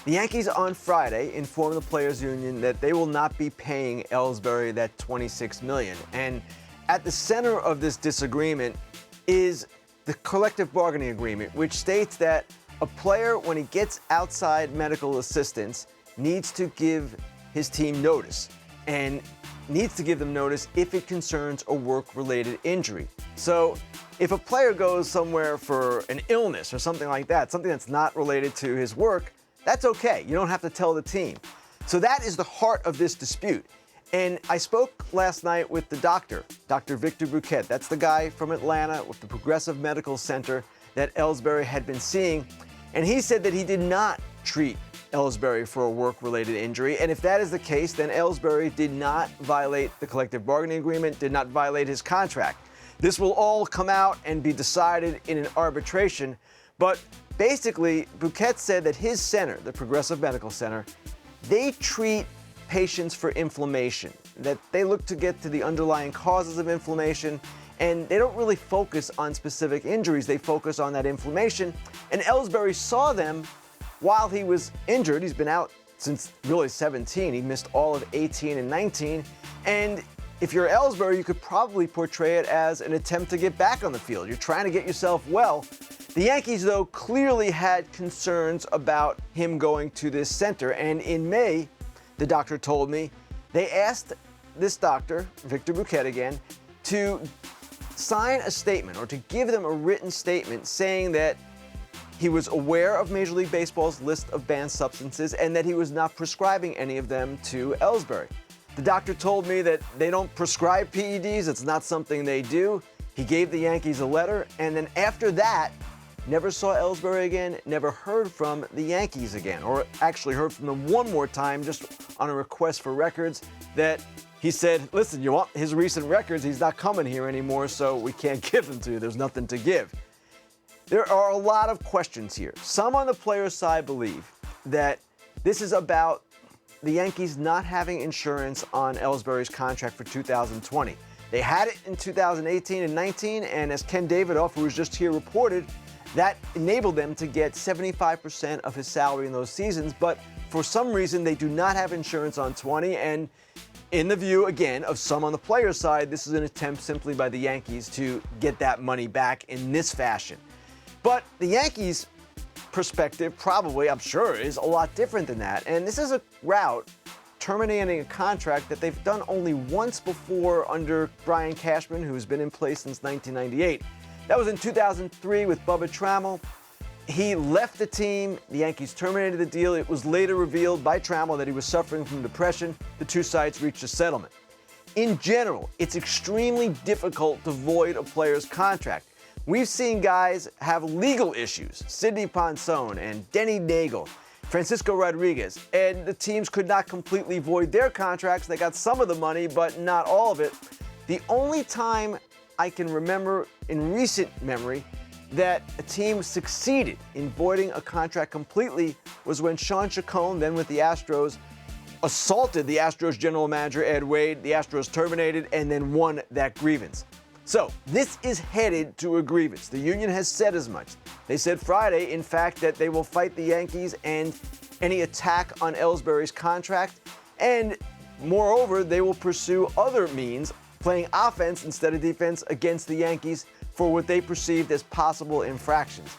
The Yankees on Friday informed the players' union that they will not be paying Ellsbury that $26 million. And at the center of this disagreement is the collective bargaining agreement, which states that a player, when he gets outside medical assistance, needs to give his team notice, and needs to give them notice if it concerns a work-related injury. So if a player goes somewhere for an illness or something like that, something that's not related to his work, that's okay. You don't have to tell the team. So that is the heart of this dispute. And I spoke last night with the doctor, Dr. Victor Bouquet. That's the guy from Atlanta with the Progressive Medical Center that Ellsbury had been seeing. And he said that he did not treat Ellsbury for a work-related injury. And if that is the case, then Ellsbury did not violate the collective bargaining agreement, did not violate his contract. This will all come out and be decided in an arbitration. But basically, Bouquet said that his center, the Progressive Medical Center, they treat patients for inflammation, that they look to get to the underlying causes of inflammation, and they don't really focus on specific injuries. They focus on that inflammation. And Ellsbury saw them while he was injured. He's been out since really 17. He missed all of 18 and 19. And if you're Ellsbury, you could probably portray it as an attempt to get back on the field. You're trying to get yourself well. The Yankees, though, clearly had concerns about him going to this center. And in May, the doctor told me, they asked this doctor, Victor Bouquet again, to sign a statement or to give them a written statement saying that he was aware of Major League Baseball's list of banned substances and that he was not prescribing any of them to Ellsbury. The doctor told me that they don't prescribe PEDs. It's not something they do. He gave the Yankees a letter, and then after that, never saw Ellsbury again, never heard from the Yankees again, or actually heard from them one more time just on a request for records that he said, listen, you want his recent records? He's not coming here anymore, so we can't give them to you. There's nothing to give. There are a lot of questions here. Some on the players' side believe that this is about the Yankees not having insurance on Ellsbury's contract for 2020. They had it in 2018 and 19, and as Ken Davidoff, who was just here, reported, that enabled them to get 75% of his salary in those seasons. But for some reason, they do not have insurance on 20. And in the view, again, of some on the players' side, this is an attempt simply by the Yankees to get that money back in this fashion. But the Yankees' perspective probably, I'm sure, is a lot different than that. And this is a route terminating a contract that they've done only once before under Brian Cashman, who's been in place since 1998. That was in 2003 with Bubba Trammell. He left the team. The Yankees terminated the deal. It was later revealed by Trammell that he was suffering from depression. The two sides reached a settlement. In general, it's extremely difficult to void a player's contract. We've seen guys have legal issues, Sidney Ponson and Denny Nagel, Francisco Rodriguez, and the teams could not completely void their contracts. They got some of the money, but not all of it. The only time I can remember in recent memory that a team succeeded in voiding a contract completely was when Sean Chacon, then with the Astros, assaulted the Astros general manager, Ed Wade. The Astros terminated and then won that grievance. So this is headed to a grievance. The union has said as much. They said Friday, in fact, that they will fight the Yankees and any attack on Ellsbury's contract. And moreover, they will pursue other means, playing offense instead of defense against the Yankees for what they perceived as possible infractions.